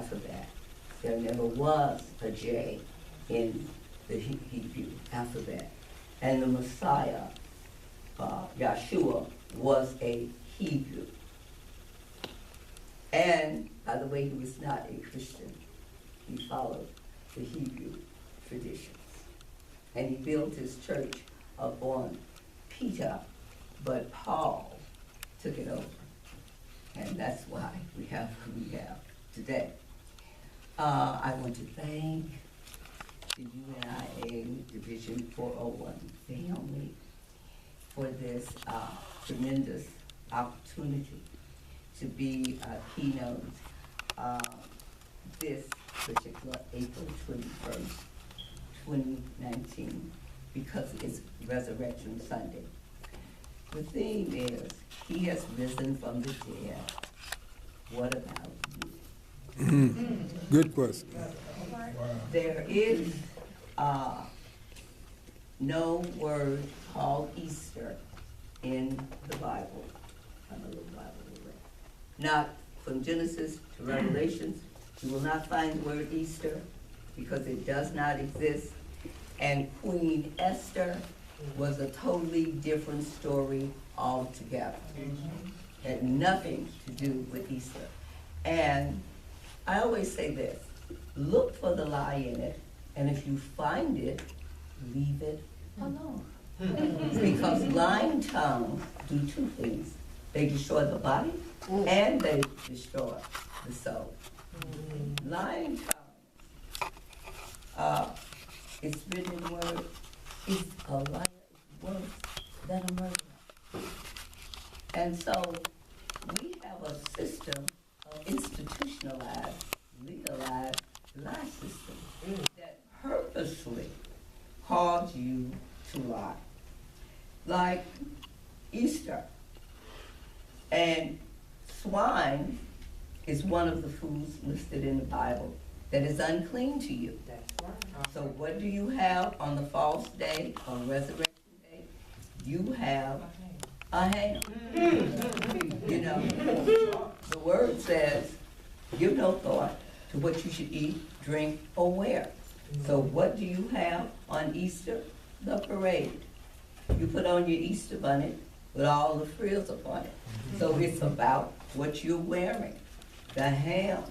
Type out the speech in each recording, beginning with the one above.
alphabet. There never was a J in the Hebrew alphabet. And the Messiah, Yahshua, was a Hebrew. And, by the way, he was not a Christian. He followed the Hebrew traditions. And he built his church upon Peter, but Paul took it over. And that's why we have who we have today. I want to thank the UNIA Division 401 family for this tremendous opportunity to be a keynote this particular April 21st, 2019, because it's Resurrection Sunday. The theme is, He has risen from the dead. What about you? Good question. There is no word called Easter in the Bible. I'm a little Bible reader. Not from Genesis to Revelations. You will not find the word Easter because it does not exist. And Queen Esther was a totally different story altogether. Had nothing to do with Easter. And I always say this, look for the lie in it, and if you find it, leave it alone. Because lying tongues do two things. They destroy the body and they destroy the soul. Lying tongues, it's written in the word, is a liar is worse than a murderer. And so we have a system of institutionalized, legalized lie system that purposely cause you to lie. Like Easter. And swine is one of the foods listed in the Bible that is unclean to you. So what do you have on the false day, on Resurrection Day? You have a ham. You know, the word says, give no thought to what you should eat, drink, or wear. So what do you have on Easter? The parade. You put on your Easter bunny with all the frills upon it. So it's about what you're wearing. The ham,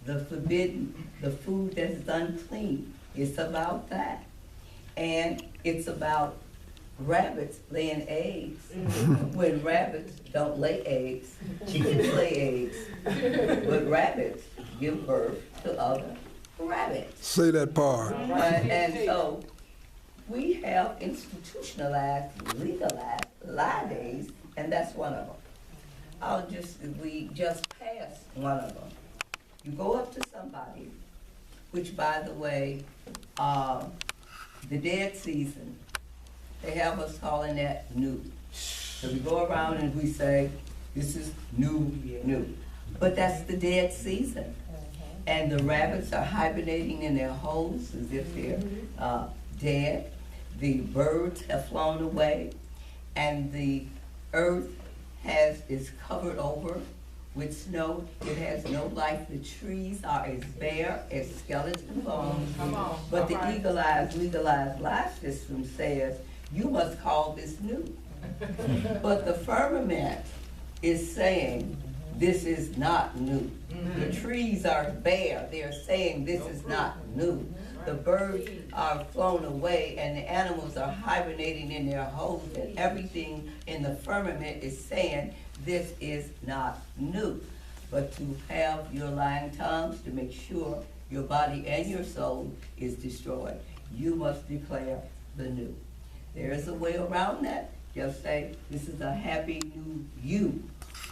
the forbidden, the food that is unclean. It's about that. And it's about rabbits laying eggs. When rabbits don't lay eggs, chickens lay eggs. But rabbits give birth to other rabbits. Say that part. And so we have institutionalized, legalized lie days, and that's one of them. We just passed one of them. You go up to somebody, which by the way, the dead season, they have us calling that new. So we go around and we say, this is new. But that's the dead season. And the rabbits are hibernating in their holes as if they're dead. The birds have flown away, and the earth is covered over with snow. It has no life. The trees are as bare as skeleton bones. But the legalized life system says, you must call this new. But the firmament is saying, this is not new. The trees are bare. They're saying this is not new. The birds are flown away and the animals are hibernating in their holes, and everything in the firmament is saying this is not new. But to have your lying tongues, to make sure your body and your soul is destroyed, you must declare the new. There is a way around that. Just say, this is a happy new you,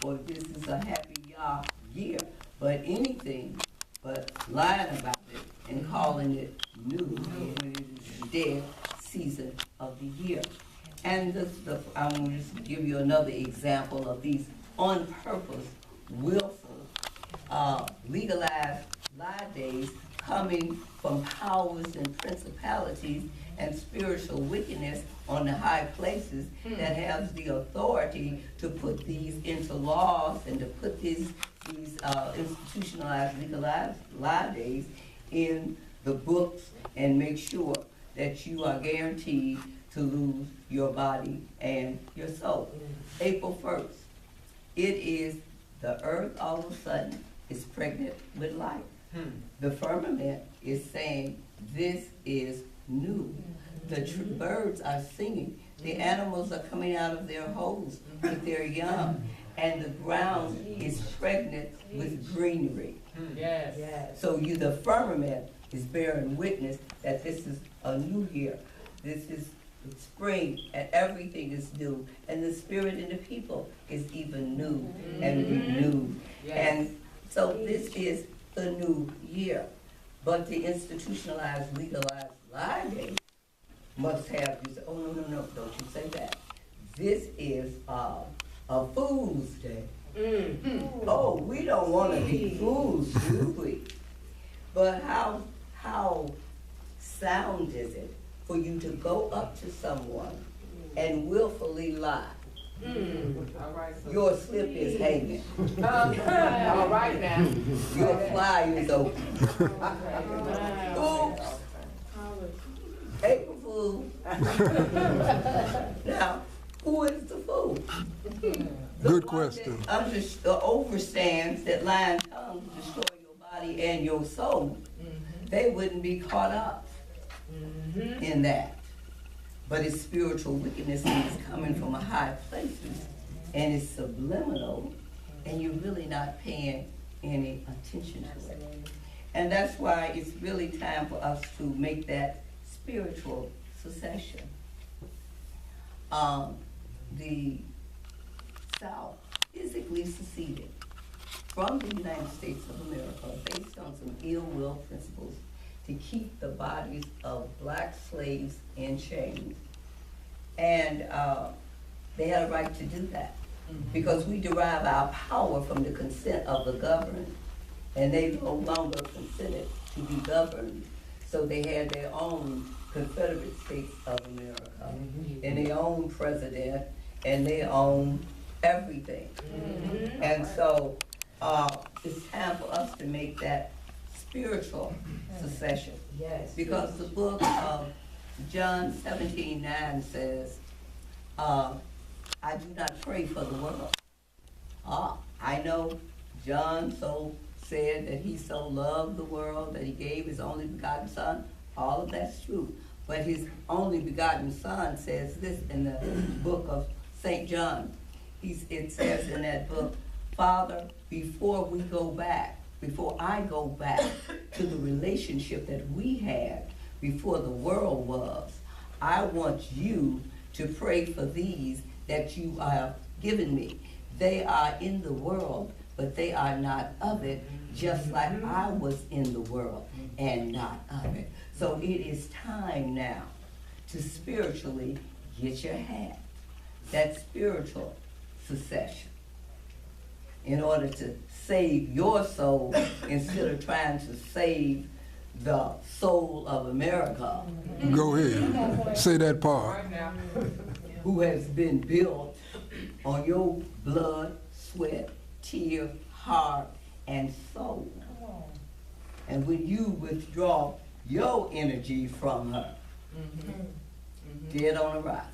or this is a happy Yah year. But anything but lying about it and calling it new when it is the dead season of the year. And I'm going to give you another example of these on purpose, willful, legalized lie days coming from powers and principalities and spiritual wickedness on the high places that has the authority to put these into laws and to put these these institutionalized, legalized lie days in the books and make sure that you are guaranteed to lose your body and your soul. April 1st, it is the earth all of a sudden is pregnant with life. The firmament is saying this is new. The birds are singing. The animals are coming out of their holes with their young. And the ground is pregnant with greenery. Yes. Yes. So the firmament is bearing witness that this is a new year. This is spring and everything is new. And the spirit in the people is even new and renewed. Yes. And so this is the new year. But the institutionalized, legalized lie day must have, you say, oh, no, don't you say that. This is a fool's day. Oh, we don't want to be fools, do we? But how sound is it for you to go up to someone and willfully lie? All right, so. Your slip is hanging. All right now. Your fly is open. Oops. April Fool. Now, who is the fool? Good question. Overstands that lying tongues destroy your body and your soul. They wouldn't be caught up in that. But it's spiritual wickedness and it's coming from a high places and it's subliminal and you're really not paying any attention to it. And that's why it's really time for us to make that spiritual secession. The South physically seceded from the United States of America based on some ill-will principles to keep the bodies of black slaves in chains. And they had a right to do that because we derive our power from the consent of the governed, and they no longer consented to be governed. So they had their own Confederate States of America, and their own president, and their own everything. And so it's time for us to make that spiritual secession. Yes. Because the book of John 17:9 says, I do not pray for the world. I know John so said that he so loved the world that he gave his only begotten son. All of that's true. But his only begotten son says this in the book of St. John. It says in that book, Father, before I go back to the relationship that we had before the world was, I want you to pray for these that you have given me. They are in the world, but they are not of it, just like I was in the world and not of it. So it is time now to spiritually get your hat, that spiritual secession, in order to save your soul instead of trying to save the soul of America. Go ahead. Say that part. Right now. Who has been built on your blood, sweat, tear, heart, and soul. And when you withdraw your energy from her, dead on arrival,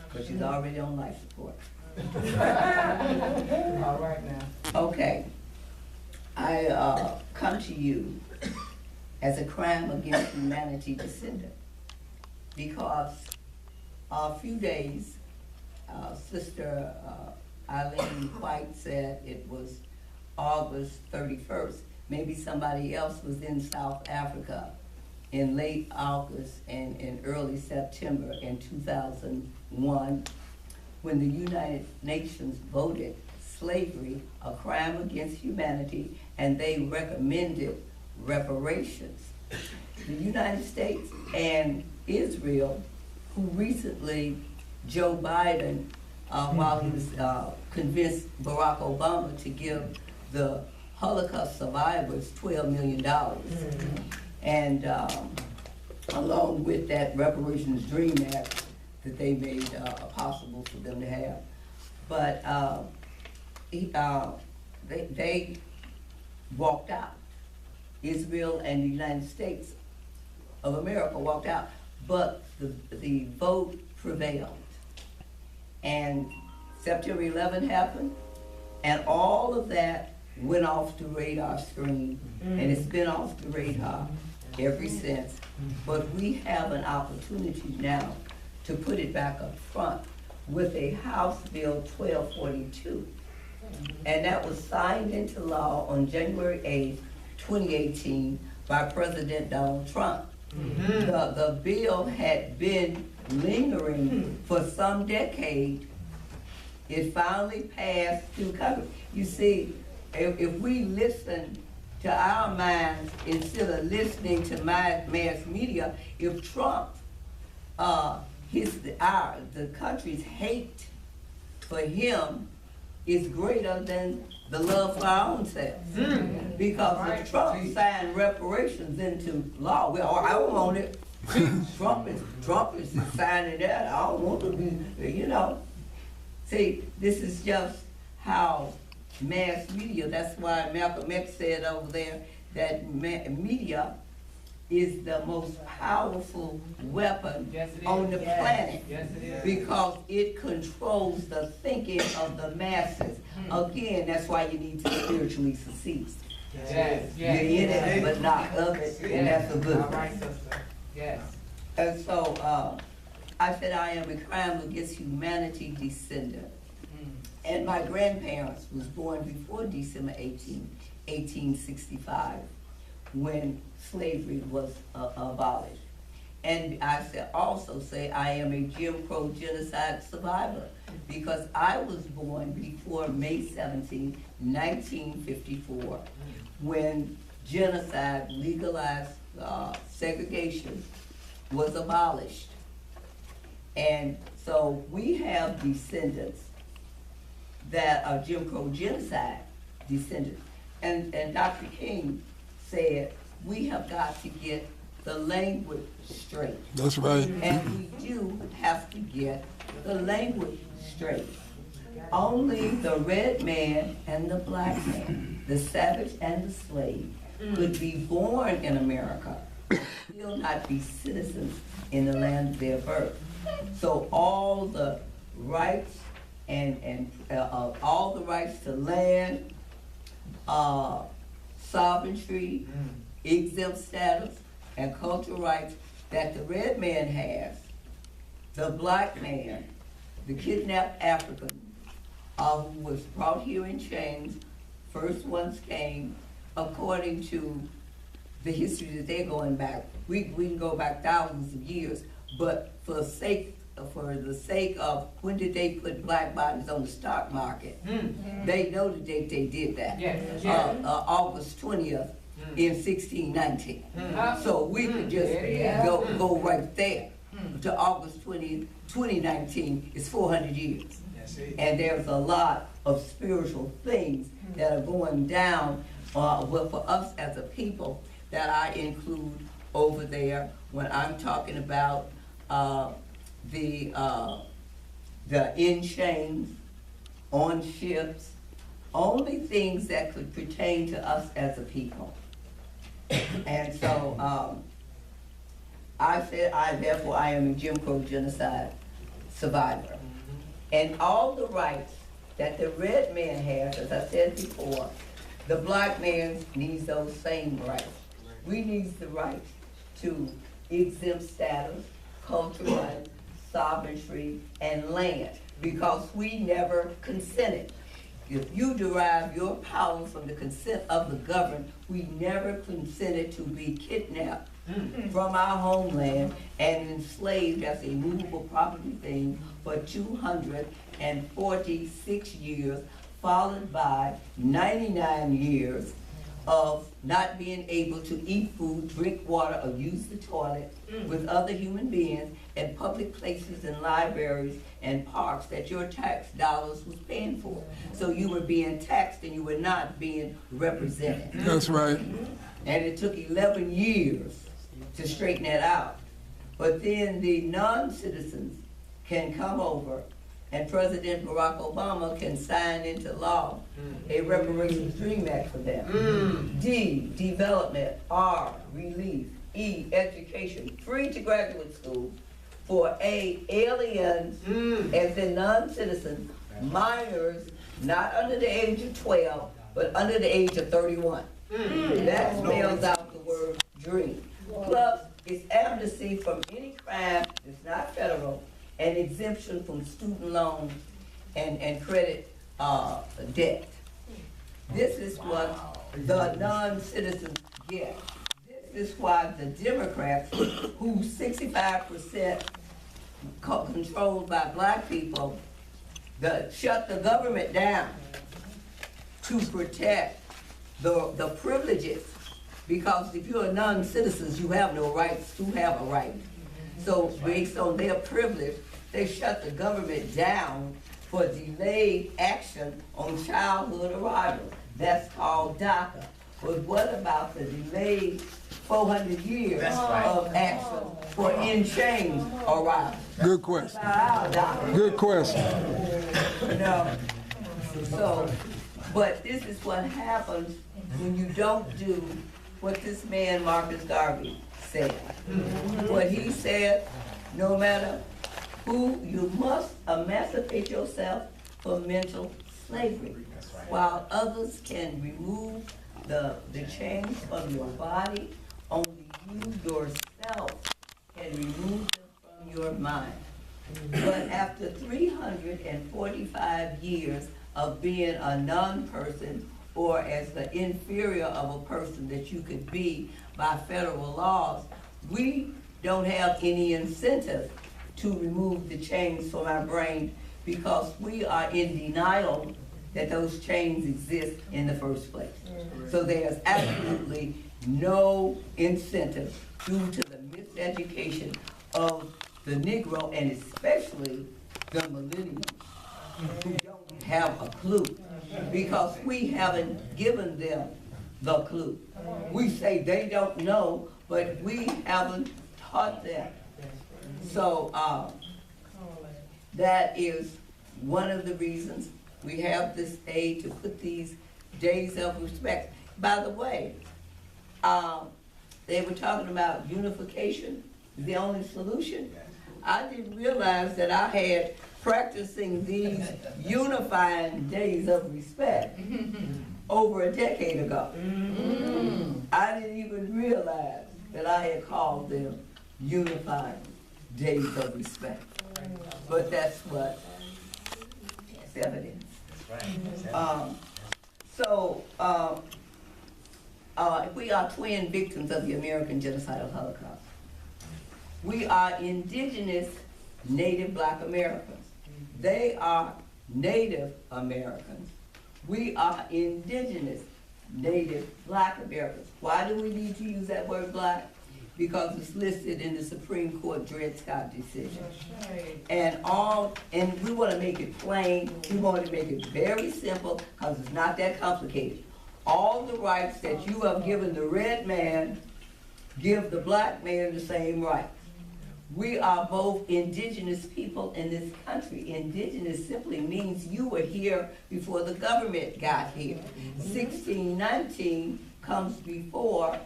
because she's already on life support. All right now. Okay, I come to you as a crime against humanity descendant because a few days, Sister Eileen White said it was August 31st. Maybe somebody else was in South Africa in late August and in early September in 2001 when the United Nations voted slavery a crime against humanity and they recommended reparations. The United States and Israel, who recently Joe Biden, while he was convinced Barack Obama to give the Holocaust survivors $12 million. And along with that Reparations Dream Act that they made possible for them to have. But they walked out. Israel and the United States of America walked out, but the vote prevailed. And September 11 happened, and all of that went off the radar screen, and it's been off the radar ever since. But we have an opportunity now to put it back up front with a House Bill 1242. And that was signed into law on January 8th, 2018 by President Donald Trump. The bill had been lingering for some decade. It finally passed through Congress. You see, if we listen to our minds instead of listening to mass media, if Trump, the country's hate for him is greater than the love for our own selves. Because if Trump signed reparations into law, well, I don't want it. Trump is signing that. I don't want to be, you know. See, this is just how mass media, that's why Malcolm X said over there that media is the most powerful weapon on the planet. Yes, it is. Because it controls the thinking of the masses. Again, that's why you need to spiritually succeed. Yes, You're in it, but not of it, and that's a good All right, thing. sister. Yes. And so, I said I am a crime against humanity descendant. And my grandparents was born before December 1865, when slavery was abolished. And I also say I am a Jim Crow genocide survivor, because I was born before May 17, 1954, when genocide, legalized segregation, was abolished. And so we have descendants that are Jim Crow genocide descendants. And Dr. King said, we have got to get the language straight. That's right. And we do have to get the language straight. Only the red man and the black man, the savage and the slave, could be born in America, still not be citizens in the land of their birth. So all the rights and all the rights to land, sovereignty, exempt status, and cultural rights that the red man has, the black man, the kidnapped African, who was brought here in chains, first ones came, according to the history that they're going back. We can go back thousands of years, but for the sake of when did they put black bodies on the stock market, they know the date they did that. August 20th in 1619. So we could just go right there to August 20th, 2019 is 400 years. And there's a lot of spiritual things that are going down for us as a people that I include over there when I'm talking about the in chains, on ships, only things that could pertain to us as a people. And so I said, therefore I am a Jim Crow genocide survivor. And all the rights that the red man has, as I said before, the black man needs those same rights. We need the right to exempt status, cultural rights, sovereignty, and land, because we never consented. If you derive your power from the consent of the governed, we never consented to be kidnapped from our homeland and enslaved as a movable property thing for 246 years, followed by 99 years of not being able to eat food, drink water, or use the toilet with other human beings at public places and libraries and parks that your tax dollars was paying for. So you were being taxed and you were not being represented. That's right. And it took 11 years to straighten that out. But then the non-citizens can come over and President Barack Obama can sign into law a reparations dream act for them. D, development. R, relief. E, education, free to graduate school for A, aliens, as in non-citizens, minors, not under the age of 12, but under the age of 31. That spells out the word dream. Plus, it's amnesty from any crime that's not federal, and exemption from student loans and credit debt. This is what the non-citizens get. This is why the Democrats, who 65% controlled by black people, shut the government down to protect the privileges. Because if you're a non-citizen, you have no rights to have a right. So based on their privilege, they shut the government down for delayed action on childhood arrival. That's called DACA. But what about the delayed 400 years of action for in-chain arrival? Good question. Our DACA. Good question. No. So, but this is what happens when you don't do what this man Marcus Garvey said. What he said, no matter who, you must emancipate yourself from mental slavery, while others can remove the chains from your body. Only you yourself can remove them from your mind. But after 345 years of being a non-person, or as the inferior of a person that you could be by federal laws, we don't have any incentive to remove the chains from our brain because we are in denial that those chains exist in the first place. So there's absolutely no incentive due to the miseducation of the Negro, and especially the millennials who don't have a clue, because we haven't given them the clue. We say they don't know, but we haven't taught them. So that is one of the reasons we have this day to put these days of respect. By the way, they were talking about unification, the only solution. I didn't realize that I had practicing these unifying days of respect over a decade ago. I didn't even realize that I had called them unifying days of respect. But that's what it's evidence. We are twin victims of the American genocidal Holocaust. We are indigenous Native Black Americans. They are Native Americans. We are indigenous Native Black Americans. Why do we need to use that word black? Because it's listed in the Supreme Court Dred Scott decision. And we want to make it plain. We want to make it very simple because it's not that complicated. All the rights that you have given the red man, give the black man the same rights. We are both indigenous people in this country. Indigenous simply means you were here before the government got here. 1619 comes before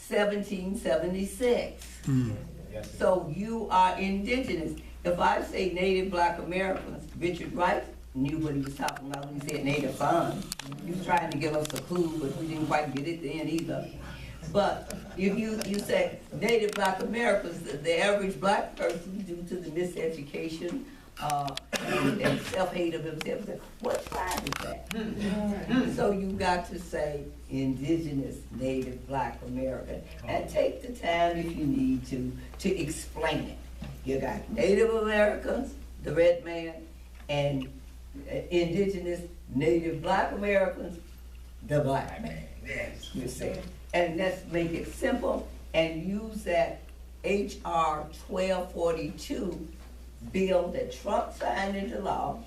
1776. So you are indigenous. If I say Native Black Americans, Richard Wright knew what he was talking about when he said Native Son. He was trying to give us a clue, but we didn't quite get it then either. But if you say Native Black Americans, the average black person, due to the miseducation and self-hate of themselves, what tribe is that? So you got to say indigenous Native Black American, and take the time if you need to explain it. You got Native Americans, the red man, and indigenous Native Black Americans, the black man. Yes, you see. And let's make it simple and use that H.R. 1242 bill that Trump signed into law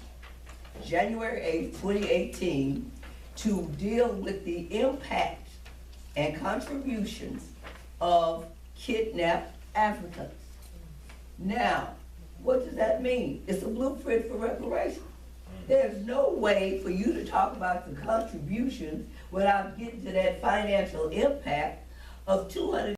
January 8, 2018 to deal with the impact and contributions of kidnapped Africans. Now, What does that mean? It's a blueprint for reparation. There's no way for you to talk about the contributions without getting to that financial impact of $200